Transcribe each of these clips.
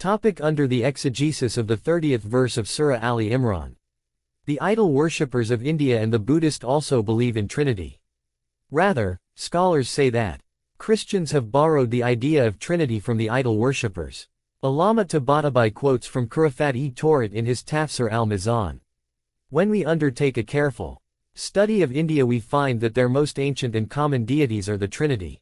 Under the exegesis of the 30th verse of Surah Ali Imran. The idol worshippers of India and the Buddhist also believe in Trinity. Rather, scholars say that Christians have borrowed the idea of Trinity from the idol worshippers. Allama Tabatabai quotes from Qurafat-e-Tawrat in his Tafsir al-Mizan. When we undertake a careful study of India, we find that their most ancient and common deities are the Trinity.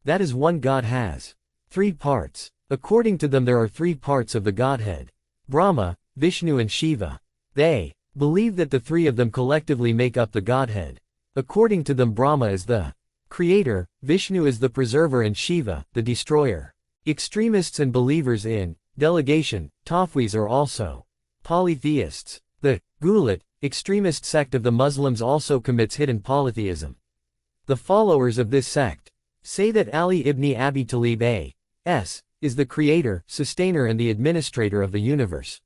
That is, one God has three parts. According to them, there are three parts of the Godhead: Brahma, Vishnu and Shiva. They believe that the three of them collectively make up the Godhead. According to them, Brahma is the creator, Vishnu is the preserver and Shiva, the destroyer. Extremists and believers in delegation, Tawhis, are also polytheists. The Gulat, extremist sect of the Muslims, also commits hidden polytheism. The followers of this sect say that Ali ibn Abi Talib A.S. is the creator, sustainer and the administrator of the universe.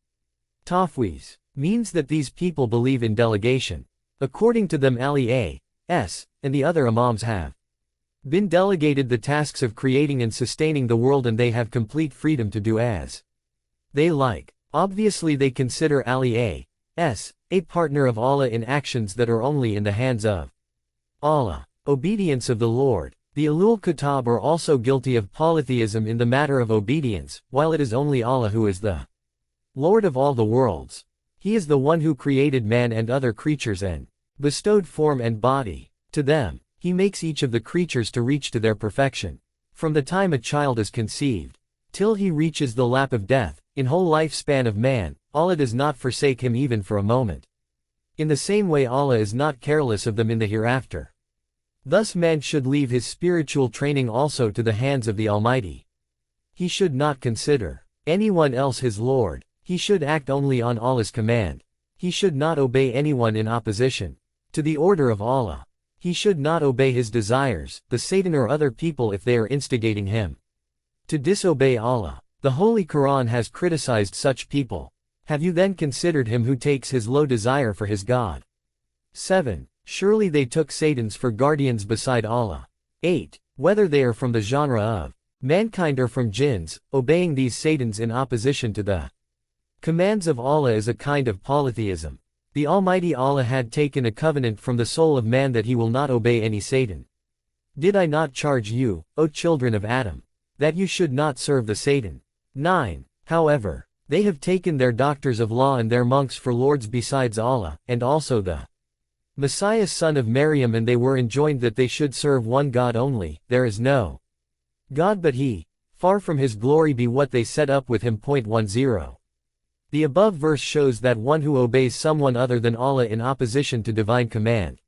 Tawhis means that these people believe in delegation. According to them, Ali A.S. and the other Imams have been delegated the tasks of creating and sustaining the world, and they have complete freedom to do as they like. Obviously they consider Ali A.S. a partner of Allah in actions that are only in the hands of Allah. Obedience of the Lord. The Ulul Kitab are also guilty of polytheism in the matter of obedience, while it is only Allah who is the Lord of all the worlds. He is the one who created man and other creatures and bestowed form and body to them. He makes each of the creatures to reach to their perfection. From the time a child is conceived till he reaches the lap of death, in whole lifespan of man, Allah does not forsake him even for a moment. In the same way, Allah is not careless of them in the hereafter. Thus man should leave his spiritual training also to the hands of the Almighty. He should not consider anyone else his Lord. He should act only on Allah's command. He should not obey anyone in opposition to the order of Allah. He should not obey his desires, the Satan or other people, if they are instigating him to disobey Allah. The Holy Quran has criticized such people. Have you then considered him who takes his low desire for his God? 7. Surely they took Satans for guardians beside Allah. 8. Whether they are from the genre of mankind or from jinns, obeying these Satans in opposition to the commands of Allah is a kind of polytheism. The Almighty Allah had taken a covenant from the soul of man that he will not obey any Satan. Did I not charge you, O children of Adam, that you should not serve the Satan? 9. However, they have taken their doctors of law and their monks for lords besides Allah, and also the Messiah son of Maryam, and they were enjoined that they should serve one God only. There is no God but He. Far from His glory be what they set up with Him. 10. The above verse shows that one who obeys someone other than Allah in opposition to divine command,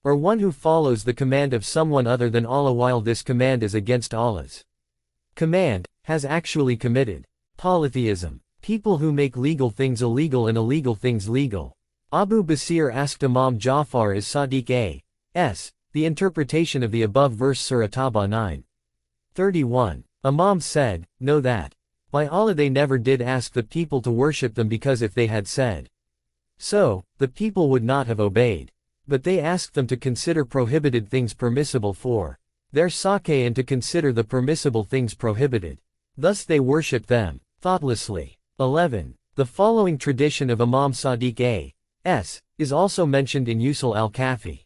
or one who follows the command of someone other than Allah while this command is against Allah's command, has actually committed polytheism. People who make legal things illegal and illegal things legal. Abu Basir asked Imam Ja'far is Sadiq A.S. the interpretation of the above verse, Surah Taba 9:31. Imam said, know that by Allah they never did ask the people to worship them, because if they had said so, the people would not have obeyed. But they asked them to consider prohibited things permissible for their sake and to consider the permissible things prohibited. Thus they worshipped them thoughtlessly. 11. The following tradition of Imam Sadiq A.S. is also mentioned in Usul al-Kafi.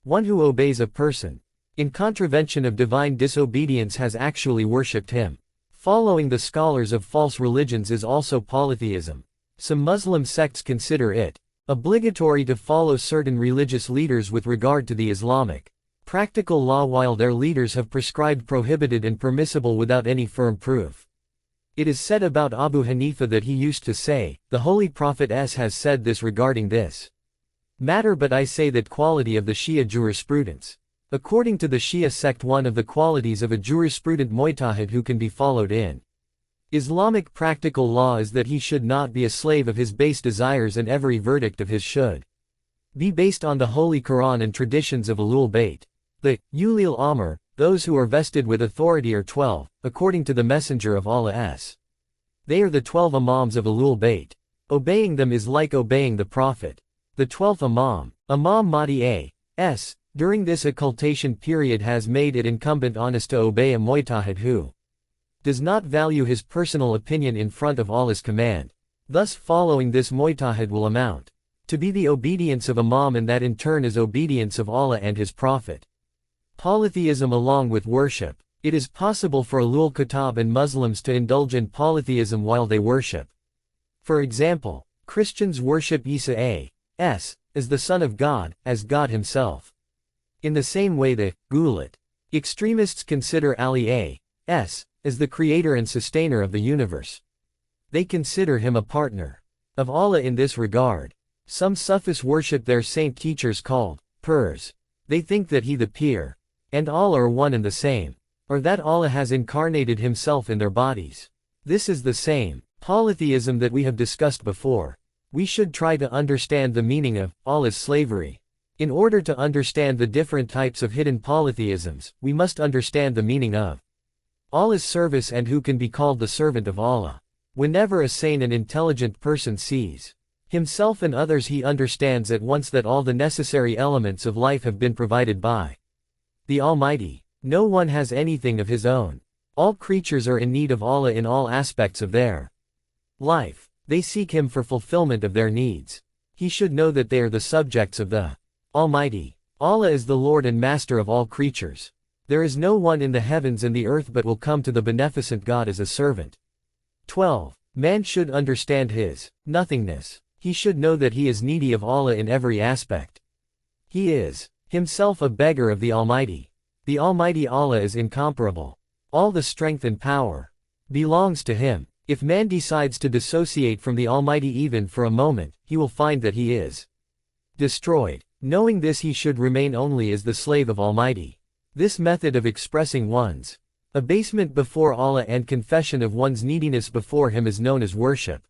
One who obeys a person in contravention of divine disobedience has actually worshipped him. Following the scholars of false religions is also polytheism. Some Muslim sects consider it obligatory to follow certain religious leaders with regard to the Islamic practical law, while their leaders have prescribed prohibited and permissible without any firm proof. It is said about Abu Hanifa that he used to say, the Holy Prophet has said this regarding this matter, but I say that quality of the Shia jurisprudence. According to the Shia sect, one of the qualities of a jurisprudent mujtahid who can be followed in Islamic practical law is that he should not be a slave of his base desires, and every verdict of his should be based on the Holy Quran and traditions of Ulul Bayt. The Ulil Amr, those who are vested with authority, are 12, according to the Messenger of Allah. They are the 12 Imams of Ulul Bayt. Obeying them is like obeying the Prophet. The 12th Imam, Imam Mahdi A.S., during this occultation period has made it incumbent on us to obey a mujtahid who does not value his personal opinion in front of Allah's command. Thus following this mu'tahid will amount to be the obedience of Imam, and that in turn is obedience of Allah and His Prophet. Polytheism along with worship. It is possible for Ahlul Kitab and Muslims to indulge in polytheism while they worship. For example, Christians worship Isa as the Son of God, as God Himself. In the same way the Gulat extremists consider Ali as the creator and sustainer of the universe. They consider him a partner of Allah in this regard. Some Sufis worship their saint teachers called Pirs. They think that He the Pir and Allah are one and the same, or that Allah has incarnated Himself in their bodies. This is the same polytheism that we have discussed before. We should try to understand the meaning of Allah's slavery. In order to understand the different types of hidden polytheisms, we must understand the meaning of Allah's service and who can be called the servant of Allah. Whenever a sane and intelligent person sees himself and others, he understands at once that all the necessary elements of life have been provided by the Almighty. No one has anything of his own. All creatures are in need of Allah in all aspects of their life. They seek Him for fulfillment of their needs. He should know that they are the subjects of the Almighty. Allah is the Lord and Master of all creatures. There is no one in the heavens and the earth but will come to the beneficent God as a servant. 12. Man should understand his nothingness. He should know that he is needy of Allah in every aspect. He is himself a beggar of the Almighty. The Almighty Allah is incomparable. All the strength and power belongs to Him. If man decides to dissociate from the Almighty even for a moment, he will find that he is destroyed. Knowing this, he should remain only as the slave of Almighty. This method of expressing one's abasement before Allah and confession of one's neediness before Him is known as worship.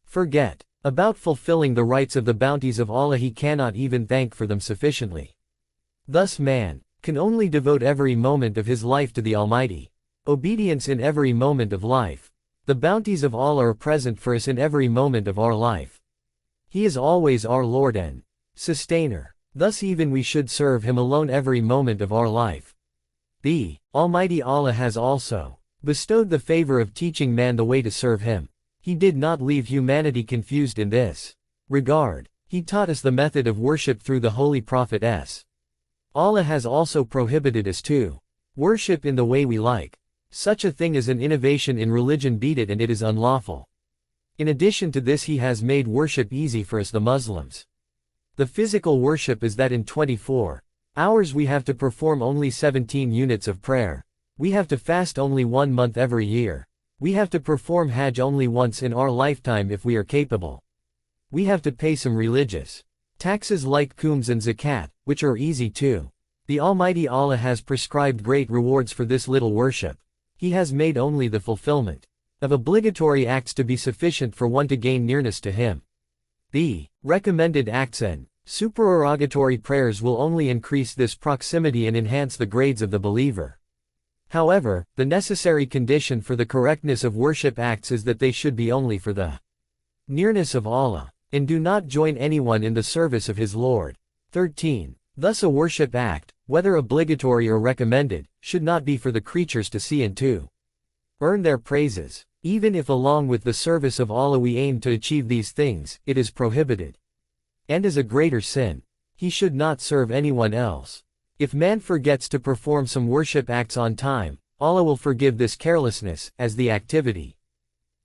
Forget about fulfilling the rights of the bounties of Allah, he cannot even thank for them sufficiently. Thus man can only devote every moment of his life to the Almighty. Obedience in every moment of life. The bounties of Allah are present for us in every moment of our life. He is always our Lord and Sustainer. Thus even we should serve Him alone every moment of our life. The Almighty Allah has also bestowed the favor of teaching man the way to serve Him. He did not leave humanity confused in this regard. He taught us the method of worship through the Holy Prophet S. Allah has also prohibited us to worship in the way we like. Such a thing is an innovation in religion, beat it, and it is unlawful. In addition to this, He has made worship easy for us the Muslims. The physical worship is that in 24 hours we have to perform only 17 units of prayer. We have to fast only 1 month every year. We have to perform Hajj only once in our lifetime if we are capable. We have to pay some religious taxes like khums and zakat, which are easy too. The Almighty Allah has prescribed great rewards for this little worship. He has made only the fulfillment of obligatory acts to be sufficient for one to gain nearness to Him. The recommended acts and supererogatory prayers will only increase this proximity and enhance the grades of the believer. However, the necessary condition for the correctness of worship acts is that they should be only for the nearness of Allah, and do not join anyone in the service of His Lord. 13. Thus a worship act, whether obligatory or recommended, should not be for the creatures to see and to earn their praises. Even if along with the service of Allah we aim to achieve these things, it is prohibited and is a greater sin. He should not serve anyone else. If man forgets to perform some worship acts on time, Allah will forgive this carelessness, as the activity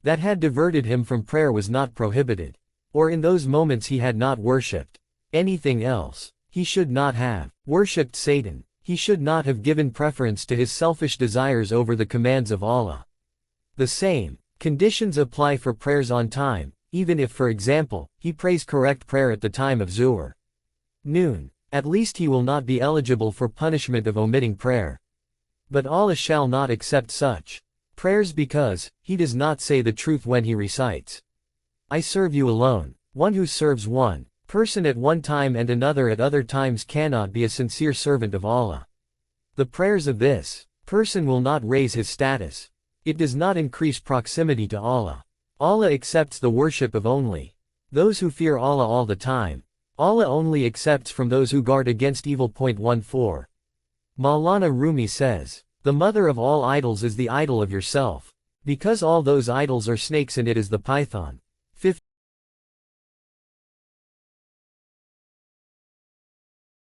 that had diverted him from prayer was not prohibited, or in those moments he had not worshipped anything else. He should not have worshipped Satan. He should not have given preference to his selfish desires over the commands of Allah. The same conditions apply for prayers on time, even if, for example, he prays correct prayer at the time of Zuhr, noon. At least he will not be eligible for punishment of omitting prayer. But Allah shall not accept such prayers because he does not say the truth when he recites, "I serve you alone." One who serves one person at one time and another at other times cannot be a sincere servant of Allah. The prayers of this person will not raise his status. It does not increase proximity to Allah. Allah accepts the worship of only those who fear Allah all the time. Allah only accepts from those who guard against evil. 14. Maulana Rumi says, The mother of all idols is the idol of yourself. Because all those idols are snakes and it is the python.